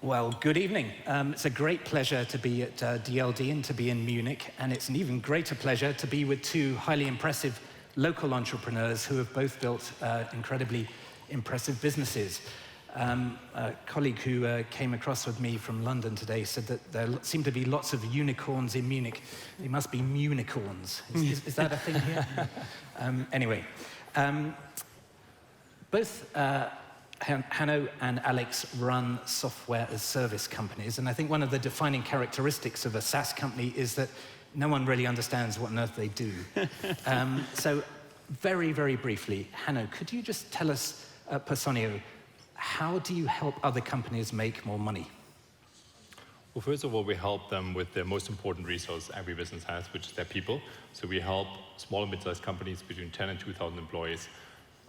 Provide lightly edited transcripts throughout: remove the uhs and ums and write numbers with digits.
Well, good evening. It's a great pleasure to be at DLD and to be in Munich, and it's an even greater pleasure to be with two highly impressive local entrepreneurs who have both built incredibly impressive businesses. A colleague who came across with me from London today said that there seem to be lots of unicorns in Munich. They must be municorns. Is that a thing here? Anyway, both Hanno and Alex run software as service companies, and I think one of the defining characteristics of a SaaS company is that no one really understands what on earth they do. So very, very briefly, Hanno, could you just tell us at Personio, how do you help other companies make more money? Well, first of all, we help them with the most important resource every business has, which is their people. So we help small and mid-sized companies between 10 and 2,000 employees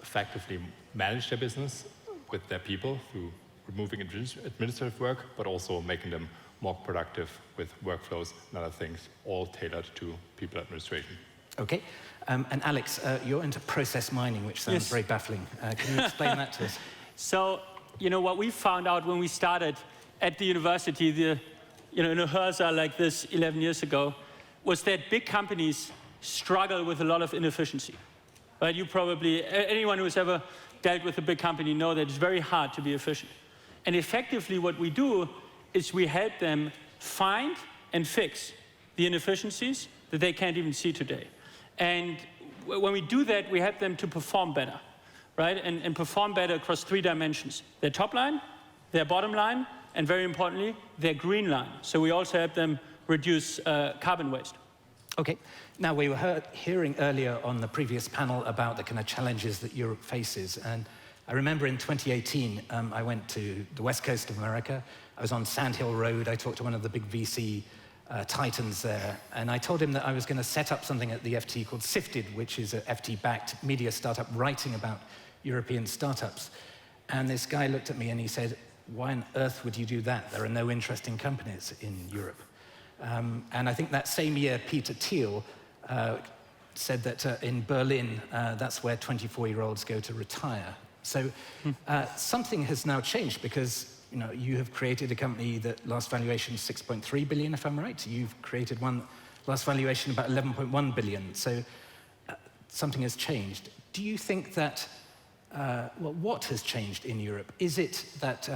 effectively manage their business with their people through removing administrative work, but also making them more productive with workflows and other things, all tailored to people administration. Okay. And Alex, you're into process mining, which sounds very baffling. Can you explain that to us? So, what we found out when we started at the university, in a Hörsa like this 11 years ago, was that big companies struggle with a lot of inefficiency. Right? You probably, anyone who's ever dealt with a big company know that it's very hard to be efficient. And effectively what we do is we help them find and fix the inefficiencies that they can't even see today. And when we do that, we help them to perform better, right? And perform better across 3 dimensions: their top line, their bottom line, and very importantly, their green line. So we also help them reduce carbon waste. Okay. Now, we were hearing earlier on the previous panel about the kind of challenges that Europe faces. And I remember in 2018, I went to the west coast of America. I was on Sand Hill Road. I talked to one of the big VC titans there. And I told him that I was going to set up something at the FT called Sifted, which is an FT-backed media startup writing about European startups. And this guy looked at me and he said, "Why on earth would you do that? There are no interesting companies in Europe." And I think that same year, Peter Thiel said that in Berlin, that's where 24-year-olds go to retire. So something has now changed because you have created a company that last valuation is 6.3 billion, if I'm right. You've created one last valuation about 11.1 billion. So something has changed. Do you think that, well, what has changed in Europe? Is it that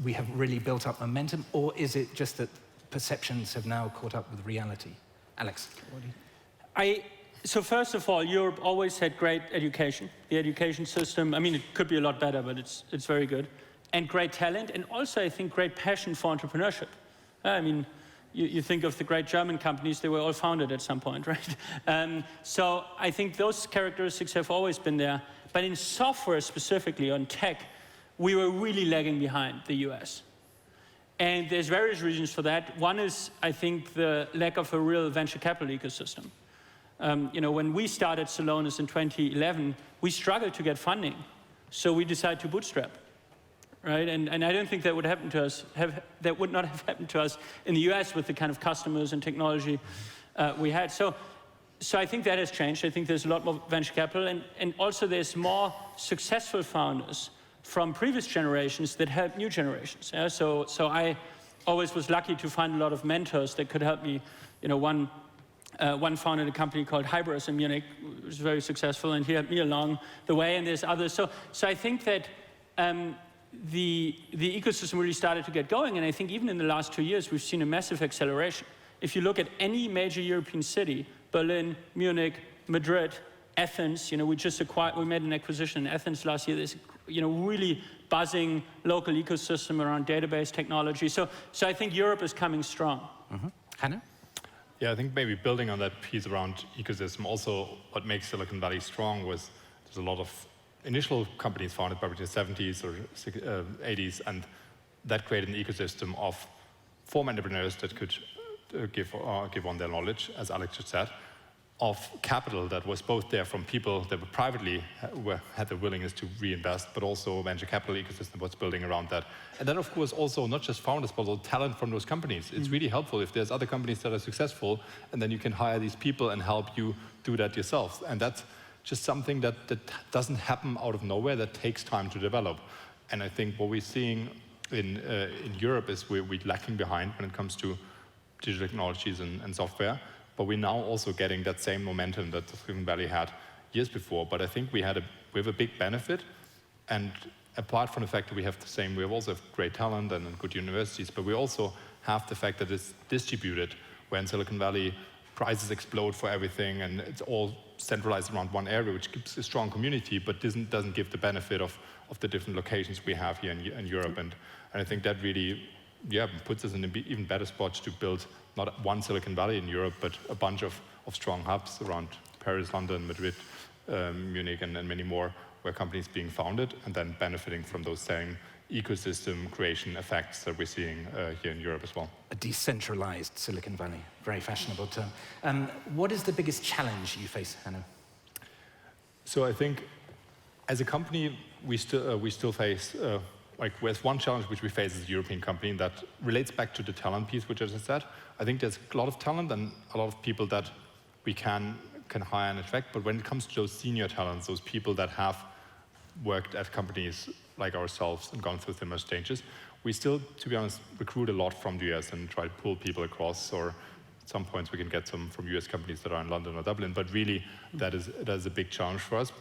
we have really built up momentum, or is it just that perceptions have now caught up with reality? Alex, what do you... So first of all, Europe always had great education. The education system, I mean, it could be a lot better, but it's very good. And great talent, and also, I think, great passion for entrepreneurship. I mean, you think of the great German companies, they were all founded at some point, right? So I think those characteristics have always been there. But in software specifically, on tech, we were really lagging behind the US. And there's various reasons for that. One is, I think, the lack of a real venture capital ecosystem. When we started Celonis in 2011, we struggled to get funding. So we decided to bootstrap, right? And I don't think that would happen to us, that would not have happened to us in the US with the kind of customers and technology we had. So I think that has changed. I think there's a lot more venture capital, and also there's more successful founders from previous generations that help new generations. Yeah? So I always was lucky to find a lot of mentors that could help me. One founded a company called Hybris in Munich, which was very successful, and he helped me along the way, and there's others. So I think that the ecosystem really started to get going, and I think even in the last 2 years, we've seen a massive acceleration. If you look at any major European city, Berlin, Munich, Madrid, Athens, we made an acquisition in Athens last year. There's really buzzing local ecosystem around database technology. So I think Europe is coming strong. Mm-hmm. Hanno? Yeah, I think maybe building on that piece around ecosystem, also what makes Silicon Valley strong was there's a lot of initial companies founded probably in the 70s or 80s, and that created an ecosystem of former entrepreneurs that could give on their knowledge, as Alex just said, of capital that was both there from people that were privately had the willingness to reinvest, but also venture capital ecosystem was building around that. And then, of course, also not just founders, but also talent from those companies. It's really helpful if there's other companies that are successful, and then you can hire these people and help you do that yourself. And that's just something that doesn't happen out of nowhere, that takes time to develop. And I think what we're seeing in Europe is we're lacking behind when it comes to digital technologies and software, but we're now also getting that same momentum that the Silicon Valley had years before. But I think we have a big benefit, and apart from the fact that we also have great talent and good universities, but we also have the fact that it's distributed, where in Silicon Valley prices explode for everything, and it's all centralized around one area, which gives a strong community, but doesn't give the benefit of the different locations we have here in Europe. And I think that really, puts us in an even better spot to build not one Silicon Valley in Europe, but a bunch of strong hubs around Paris, London, Madrid, Munich, and many more, where companies being founded and then benefiting from those same ecosystem creation effects that we're seeing here in Europe as well. A decentralized Silicon Valley, very fashionable term. What is the biggest challenge you face, Hanno? So I think as a company, we still face, there's one challenge which we face as a European company, and that relates back to the talent piece, which I just said. I think there's a lot of talent and a lot of people that we can hire and attract, but when it comes to those senior talents, those people that have worked at companies like ourselves and gone through similar stages, we still, to be honest, recruit a lot from the US and try to pull people across, or at some points we can get some from US companies that are in London or Dublin, but really that is a big challenge for us.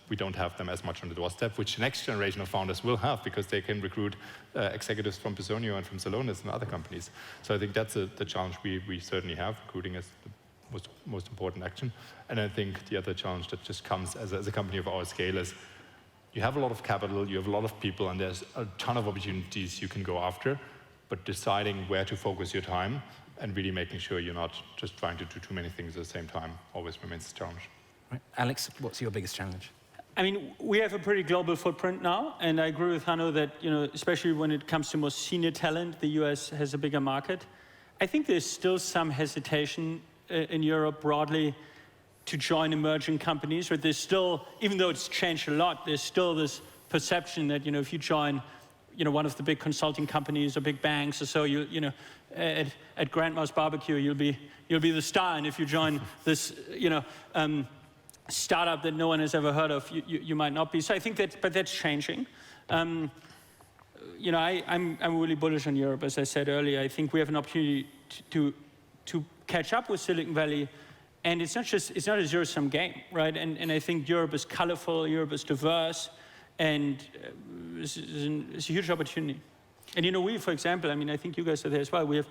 We don't have them as much on the doorstep, which the next generation of founders will have, because they can recruit executives from Personio and from Celonis and other companies. So I think that's the challenge we certainly have. Recruiting is the most important action. And I think the other challenge that just comes as a company of our scale is you have a lot of capital, you have a lot of people, and there's a ton of opportunities you can go after, but deciding where to focus your time and really making sure you're not just trying to do too many things at the same time always remains a challenge. Right. Alex, what's your biggest challenge? I mean, we have a pretty global footprint now, and I agree with Hanno that, especially when it comes to more senior talent, the US has a bigger market. I think there's still some hesitation in Europe broadly to join emerging companies, but there's still, even though it's changed a lot, there's still this perception that, if you join, one of the big consulting companies or big banks or so, at Grandma's Barbecue, you'll be the star, and if you join this, startup that no one has ever heard of, you might not be. So I think that's changing. I'm really bullish on Europe, as I said earlier. I think we have an opportunity to catch up with Silicon Valley, and it's not a zero-sum game, right? And I think Europe is colorful, Europe is diverse, and it's a huge opportunity. And we, for example, I think you guys are there as well. We have,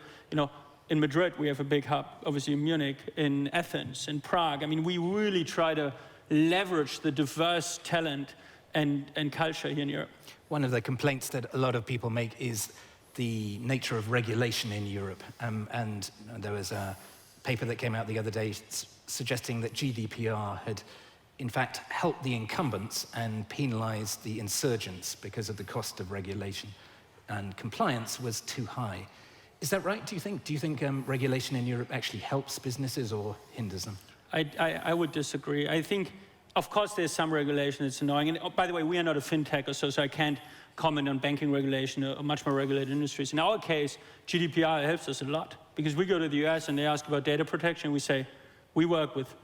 in Madrid, we have a big hub, obviously in Munich, in Athens, in Prague. We really try to leverage the diverse talent and culture here in Europe. One of the complaints that a lot of people make is the nature of regulation in Europe. And there was a paper that came out the other day suggesting that GDPR had, in fact, helped the incumbents and penalized the insurgents because of the cost of regulation, and compliance was too high. Is that right, do you think? Do you think regulation in Europe actually helps businesses or hinders them? I would disagree. I think, of course, there's some regulation that's annoying. And by the way, we are not a fintech or so I can't comment on banking regulation or much more regulated industries. In our case, GDPR helps us a lot, because we go to the US and they ask about data protection. We say, we work with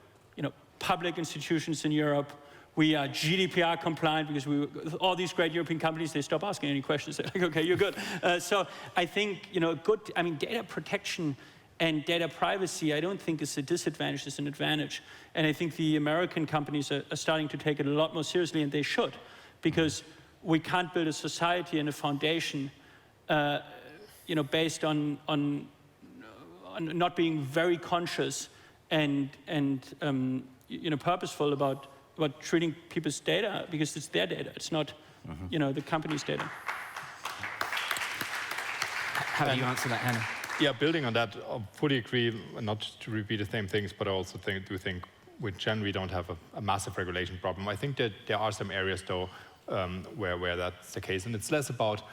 public institutions in Europe. We are GDPR compliant, because all these great European companies, they stop asking any questions. They're like, okay, you're good. So I think, data protection and data privacy, I don't think is a disadvantage, it's an advantage. And I think the American companies are starting to take it a lot more seriously, and they should, because we can't build a society and a foundation, based on not being very conscious and purposeful about treating people's data, because it's their data. It's not, the company's data. How do you answer that, Hanno? Yeah, building on that, I fully agree, not to repeat the same things, but I also do think with generally don't have a massive regulation problem. I think that there are some areas, though, where that's the case. And it's less about,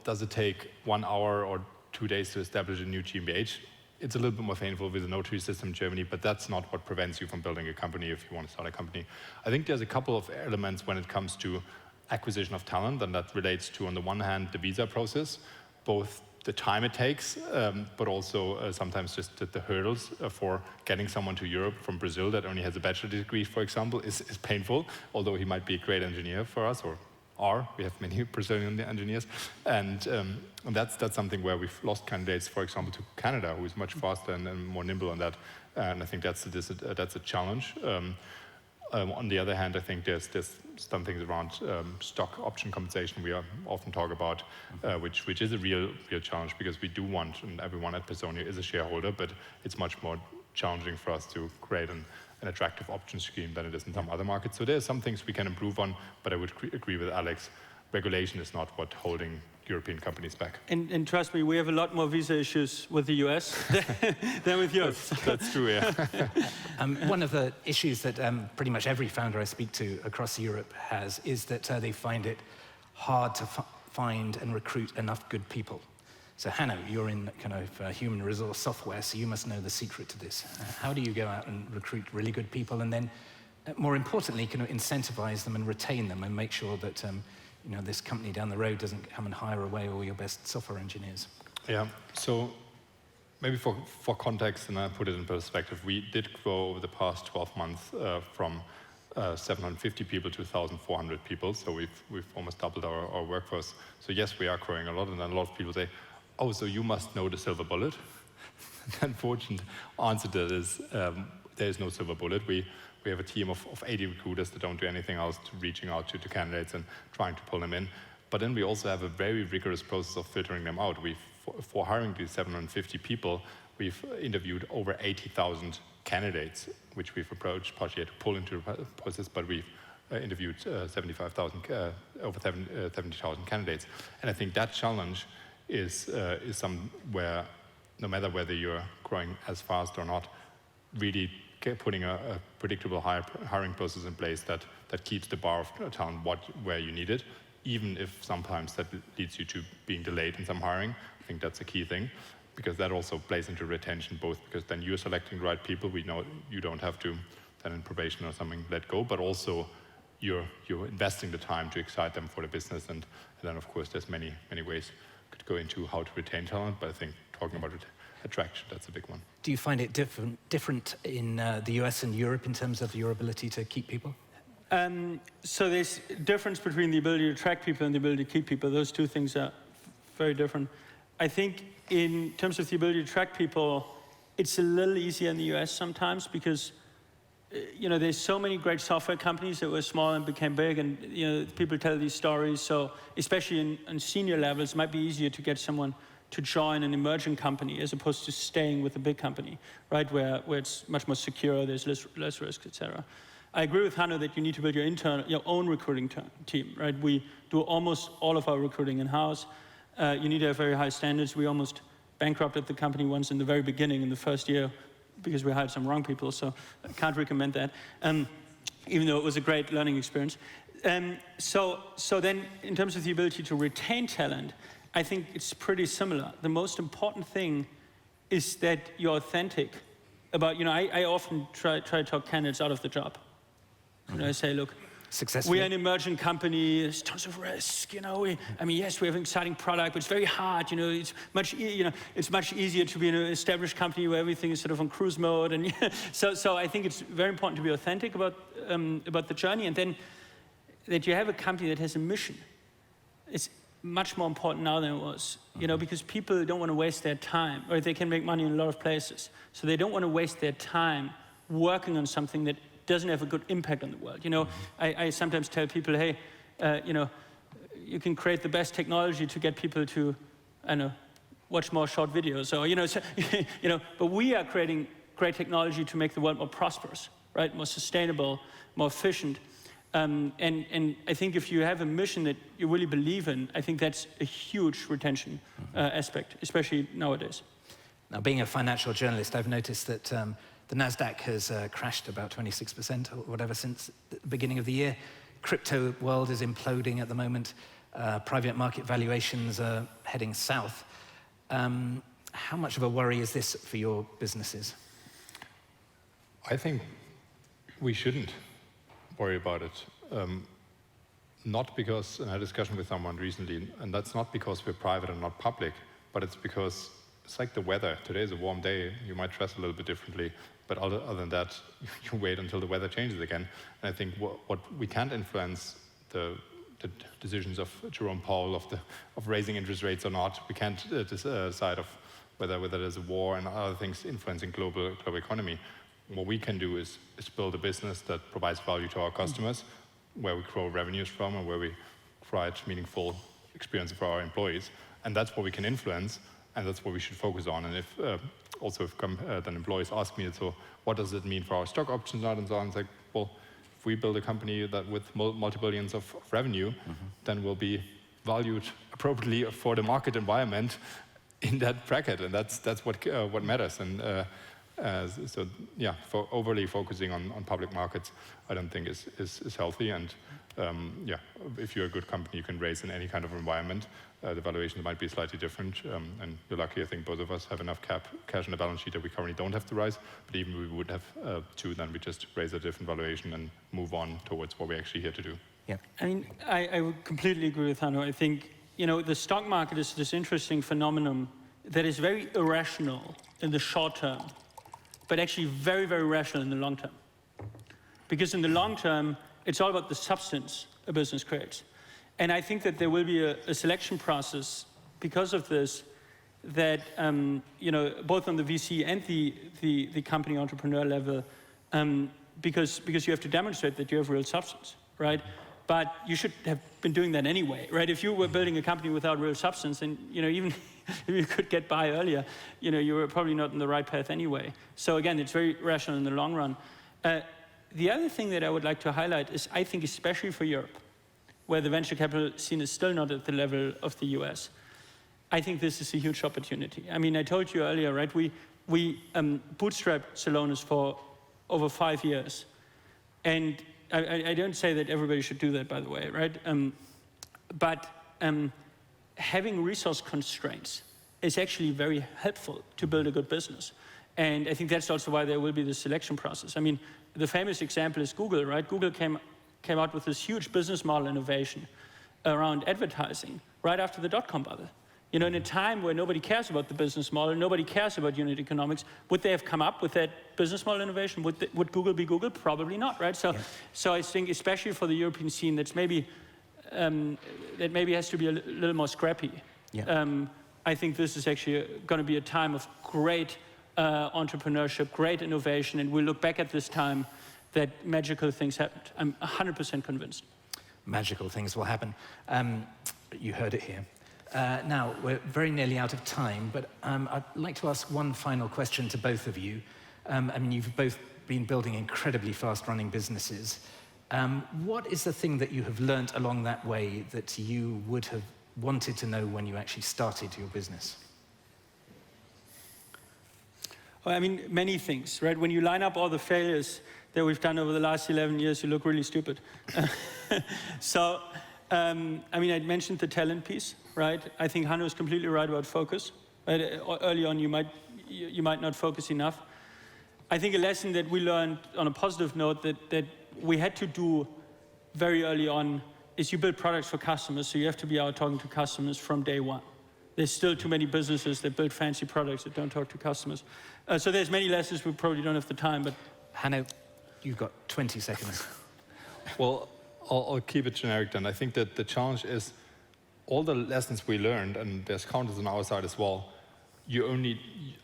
does it take 1 hour or 2 days to establish a new GmbH? It's a little bit more painful with the notary system in Germany, but that's not what prevents you from building a company if you want to start a company. I think there's a couple of elements when it comes to acquisition of talent, and that relates to, on the one hand, the visa process, both the time it takes, but also sometimes just the hurdles for getting someone to Europe from Brazil that only has a bachelor's degree, for example, is painful, although he might be a great engineer for us, or are. We have many Personio engineers, and that's something where we've lost candidates, for example, to Canada, who is much faster and more nimble on that. And I think that's a challenge. On the other hand, I think there's some things around stock option compensation we often talk about, which is a real challenge, because we do want, and everyone at Personio is a shareholder, but it's much more challenging for us to create an attractive option scheme than it is in some other markets. So there's some things we can improve on, but I would agree with Alex. Regulation is not what holding European companies back. And trust me, we have a lot more visa issues with the US than with Europe. That's true, yeah. One of the issues that pretty much every founder I speak to across Europe has is that they find it hard to find and recruit enough good people. So Hanno, you're in kind of human resource software, so you must know the secret to this. How do you go out and recruit really good people, and then, more importantly, kind of incentivize them and retain them and make sure that this company down the road doesn't come and hire away all your best software engineers? Yeah, so maybe for context, and I put it in perspective, we did grow over the past 12 months from 750 people to 1,400 people, so we've almost doubled our workforce. So yes, we are growing a lot, and then a lot of people say, oh, so you must know the silver bullet. The unfortunate answer to that is there is no silver bullet. We have a team of 80 recruiters that don't do anything else to reaching out to candidates and trying to pull them in. But then we also have a very rigorous process of filtering them out. For hiring these 750 people, we've interviewed over 80,000 candidates, which we've approached, partially to pull into the process, but we've interviewed over 70,000 candidates. And I think that challenge is somewhere, no matter whether you're growing as fast or not, really putting a predictable hiring process in place that keeps the bar of talent where you need it, even if sometimes that leads you to being delayed in some hiring. I think that's a key thing, because that also plays into retention, both because then you're selecting the right people. We know you don't have to, then in probation or something, let go, but also you're investing the time to excite them for the business. And then, of course, there's many ways could go into how to retain talent, but I think talking about attraction, that's a big one. Do you find it different in the US and Europe in terms of your ability to keep people? So there's a difference between the ability to attract people and the ability to keep people. Those two things are very different. I think in terms of the ability to attract people, it's a little easier in the US sometimes, because there's so many great software companies that were small and became big, and people tell these stories. So especially in senior levels, it might be easier to get someone to join an emerging company as opposed to staying with a big company, right? Where it's much more secure, there's less risk, etc. I agree with Hanno that you need to build your own recruiting team, right? We do almost all of our recruiting in-house. You need to have very high standards. We almost bankrupted the company once in the very beginning, in the first year, because we hired some wrong people, so I can't recommend that, even though it was a great learning experience. So then, in terms of the ability to retain talent, I think it's pretty similar. The most important thing is that you're authentic about, I often try to talk candidates out of the job. I say, look, we're an emerging company, there's tons of risk, yes, we have an exciting product, but it's very hard, it's much easier to be in an established company where everything is sort of on cruise mode, and so I think it's very important to be authentic about the journey, and then that you have a company that has a mission. It's much more important now than it was, because people don't want to waste their time, or they can make money in a lot of places, so they don't want to waste their time working on something that doesn't have a good impact on the world. I sometimes tell people, hey, you can create the best technology to get people to, watch more short videos, or but we are creating great technology to make the world more prosperous, right? More sustainable, more efficient. And I think if you have a mission that you really believe in, I think that's a huge retention aspect, especially nowadays. Now, being a financial journalist, I've noticed that the NASDAQ has crashed about 26% or whatever since the beginning of the year. Crypto world is imploding at the moment. Private market valuations are heading south. How much of a worry is this for your businesses? I think we shouldn't worry about it. Not because, and I had a discussion with someone recently, and that's not because we're private and not public, but it's because it's like the weather. Today is a warm day, you might dress a little bit differently, but other than that, you wait until the weather changes again. And I think what we can't influence the the decisions of Jerome Powell of raising interest rates or not. We can't decide of whether there's a war and other things influencing global economy. What we can do is build a business that provides value to our customers, where we grow revenues from and where we provide meaningful experience for our employees. And that's what we can influence, and that's what we should focus on. And if then employees ask me, so what does it mean for our stock options and so on? It's like, well, if we build a company that with multi-billions of revenue, then we'll be valued appropriately for the market environment in that bracket, and that's what matters. And so yeah, for overly focusing on public markets, I don't think is healthy. And yeah, if you're a good company, you can raise in any kind of environment. The valuation might be slightly different, and you're lucky. I think both of us have enough cash on the balance sheet that we currently don't have to rise. But even if we would have to, then we just raise a different valuation and move on towards what we're actually here to do. Yeah, I mean, I would completely agree with Hanno. I think, the stock market is this interesting phenomenon that is very irrational in the short term, but actually very, very rational in the long term. Because in the long term, it's all about the substance a business creates. And I think that there will be a selection process because of this that, both on the VC and the company entrepreneur level, because you have to demonstrate that you have real substance, right? But you should have been doing that anyway, right? If you were building a company without real substance, and even if you could get by earlier, you were probably not on the right path anyway. So again, it's very rational in the long run. The other thing that I would like to highlight is, I think especially for Europe, where the venture capital scene is still not at the level of the US, I think this is a huge opportunity. I mean, I told you earlier, right? We bootstrapped Celonis for over 5 years. And I don't say that everybody should do that, by the way, right? But having resource constraints is actually very helpful to build a good business. And I think that's also why there will be the selection process. I mean, the famous example is Google, right? Google came out with this huge business model innovation around advertising right after the dot-com bubble. In a time where nobody cares about the business model, nobody cares about unit economics, would they have come up with that business model innovation? Would Google be Google? Probably not, right? So I think, especially for the European scene, that maybe has to be a little more scrappy. Yeah. I think this is actually going to be a time of great entrepreneurship, great innovation, and we'll look back at this time that magical things happened. I'm 100% convinced. Magical things will happen. You heard it here. Now, we're very nearly out of time, but I'd like to ask one final question to both of you. I mean, you've both been building incredibly fast-running businesses. What is the thing that you have learned along that way that you would have wanted to know when you actually started your business? Well, I mean, many things, right? When you line up all the failures that we've done over the last 11 years, you look really stupid. So, I mean, I mentioned the talent piece, right? I think Hanno is completely right about focus. Right? Early on, you might not focus enough. I think a lesson that we learned on a positive note that we had to do very early on is you build products for customers, so you have to be out talking to customers from day one. There's still too many businesses that build fancy products that don't talk to customers. So there's many lessons. We probably don't have the time, but... Hanno, you've got 20 seconds. Well, I'll keep it generic then. I think that the challenge is all the lessons we learned, and there's counters on our side as well,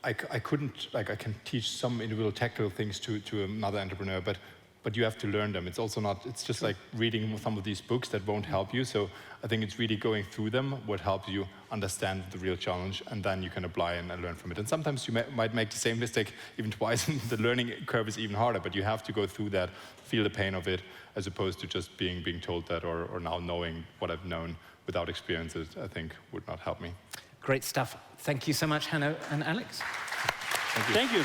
I can teach some individual tactical things to another entrepreneur, but you have to learn them. It's also not, it's just like reading some of these books that won't help you. So I think it's really going through them what helps you understand the real challenge, and then you can apply and learn from it. And sometimes you might make the same mistake even twice, and the learning curve is even harder, but you have to go through that, feel the pain of it, as opposed to just being told that or now knowing what I've known without experiences, I think would not help me. Great stuff. Thank you so much, Hanno and Alex. Thank you.